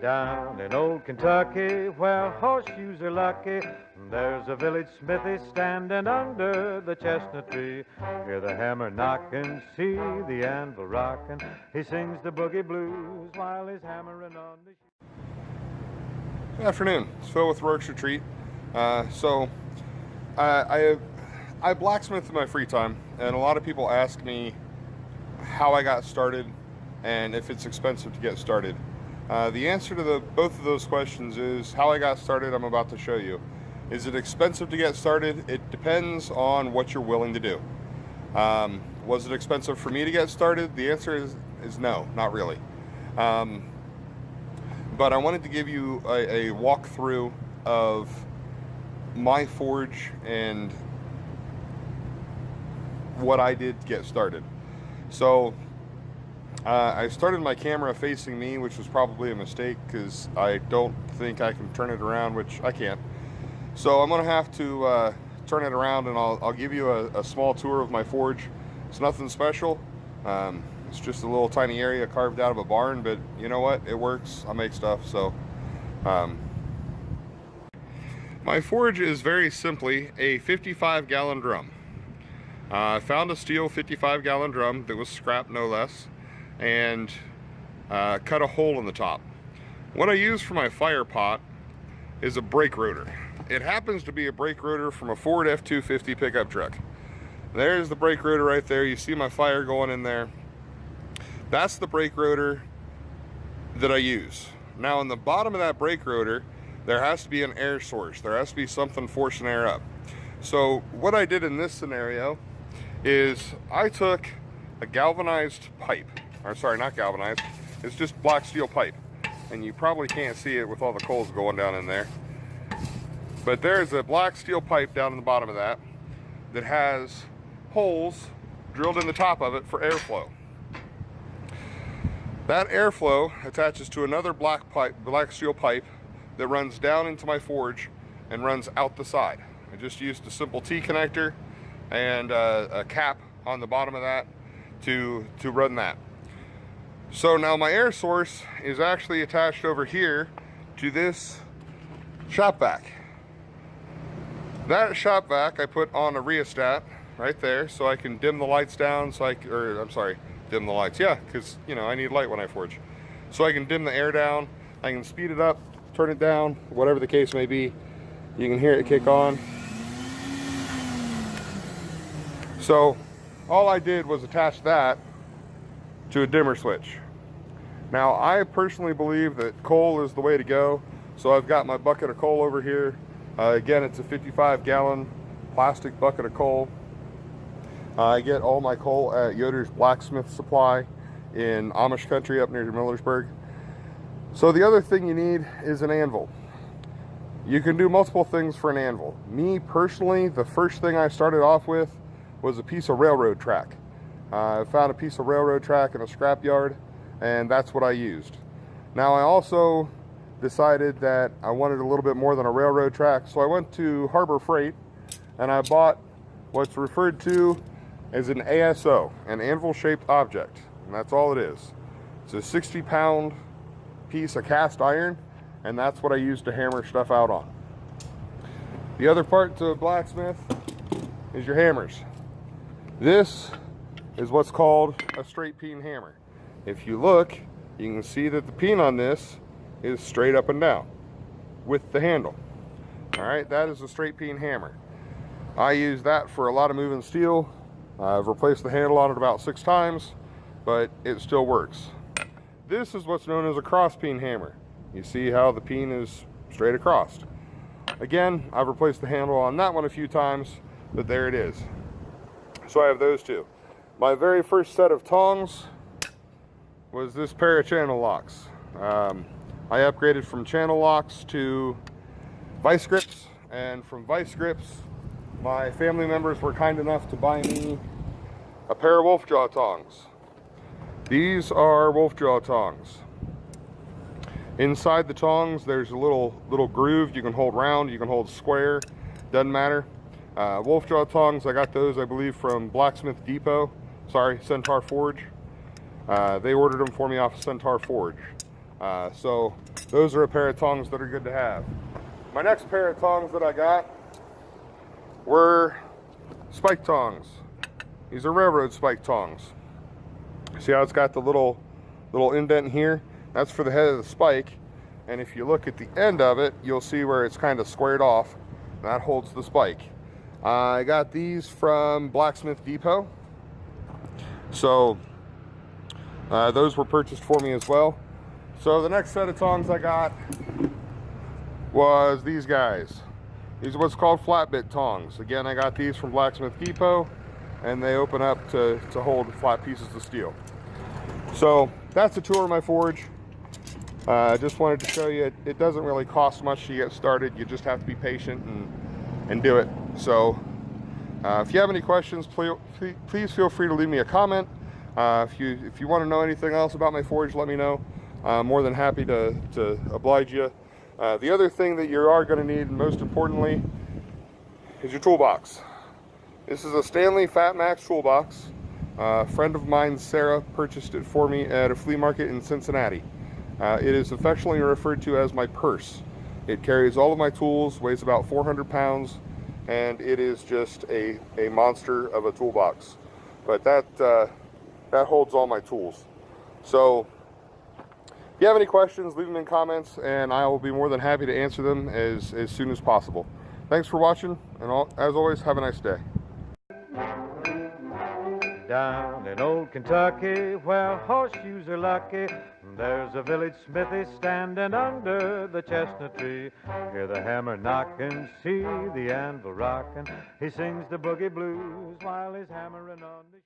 Down in old Kentucky, where horseshoes are lucky, there's a village smithy standing under the chestnut tree. Hear the hammer knocking, see the anvil rocking. He sings the boogie blues while he's hammering on the Good afternoon. It's Phil with Rourke's Retreat. I blacksmith in my free time, and a lot of people ask me how I got started and if it's expensive to get started. The answer to both of those questions is how I got started. I'm about to show you. Is it expensive to get started? It depends on what you're willing to do. Was it expensive for me to get started? The answer is no, not really. But I wanted to give you a walkthrough of my forge and what I did to get started. So I started my camera facing me, which was probably a mistake because I don't think I can turn it around, which I can't. So I'm gonna have to turn it around, and I'll give you a small tour of my forge. It's nothing special. It's just a little tiny area carved out of a barn, but you know what? It works. I make stuff, so. My forge is very simply a 55-gallon drum. I found a steel 55-gallon drum that was scrap, no less, and cut a hole in the top. What I use for my fire pot is a brake rotor. It happens to be a brake rotor from a Ford F-250 pickup truck. There's the brake rotor right there. You see my fire going in there. That's the brake rotor that I use. Now in the bottom of that brake rotor, there has to be an air source. There has to be something forcing air up. So what I did in this scenario is I took a galvanized pipe, or sorry, not galvanized, it's just black steel pipe. And you probably can't see it with all the coals going down in there. But there's a black steel pipe down in the bottom of that has holes drilled in the top of it for airflow. That airflow attaches to another black steel pipe that runs down into my forge and runs out the side. I just used a simple T connector and a cap on the bottom of that to run that. So now my air source is actually attached over here to this shop vac. That shop vac I put on a rheostat right there so I can dim the lights down, dim the lights, yeah, because you know I need light when I forge. So I can dim the air down, I can speed it up, turn it down, whatever the case may be. You can hear it kick on. So all I did was attach that to a dimmer switch. Now I personally believe that coal is the way to go, so I've got my bucket of coal over here. Again, it's a 55-gallon plastic bucket of coal. I get all my coal at Yoder's Blacksmith Supply in Amish country up near Millersburg. So the other thing you need is an anvil. You can do multiple things for an anvil. Me personally, the first thing I started off with was a piece of railroad track. I found a piece of railroad track in a scrap yard, and that's what I used. Now I also decided that I wanted a little bit more than a railroad track, so I went to Harbor Freight and I bought what's referred to as an ASO, an anvil-shaped object, and that's all it is. It's a 60-pound piece of cast iron, and that's what I use to hammer stuff out on. The other part to a blacksmith is your hammers. This is what's called a straight peen hammer. If you look, you can see that the peen on this is straight up and down with the handle. All right, that is a straight peen hammer. I use that for a lot of moving steel. I've replaced the handle on it about 6 times, but it still works. This is what's known as a cross peen hammer. You see how the peen is straight across. Again, I've replaced the handle on that one a few times, but there it is. So I have those two. My very first set of tongs was this pair of channel locks. I upgraded from channel locks to vice grips, and from vice grips, my family members were kind enough to buy me a pair of wolf jaw tongs. These are wolf jaw tongs. Inside the tongs, there's a little groove you can hold round, you can hold square, doesn't matter. Wolf jaw tongs, I got those, I believe, from Blacksmith Depot. Sorry, Centaur Forge. They ordered them for me off Centaur Forge. So those are a pair of tongs that are good to have. My next pair of tongs that I got were spike tongs. These are railroad spike tongs. See how it's got the little indent here? That's for the head of the spike. And if you look at the end of it, you'll see where it's kind of squared off. That holds the spike. I got these from Blacksmith Depot. So those were purchased for me as well. So the next set of tongs I got was these guys. These are what's called flat bit tongs. Again, I got these from Blacksmith Depot, and they open up to hold flat pieces of steel. So that's a tour of my forge. I just wanted to show you it doesn't really cost much to get started. You just have to be patient and do it. So if you have any questions, please feel free to leave me a comment. If you want to know anything else about my forge, let me know. I'm more than happy to oblige you. The other thing that you are going to need, most importantly, is your toolbox. This is a Stanley Fat Max toolbox. A friend of mine, Sarah, purchased it for me at a flea market in Cincinnati. It is affectionately referred to as my purse. It carries all of my tools, weighs about 400 pounds, and it is just a monster of a toolbox. But that holds all my tools. So if you have any questions, leave them in comments, and I will be more than happy to answer them as soon as possible. Thanks for watching, and as always, have a nice day. Down in old Kentucky, where horseshoes are lucky, there's a village smithy standing under the chestnut tree. Hear the hammer knocking, see the anvil rocking. He sings the boogie blues while he's hammering on the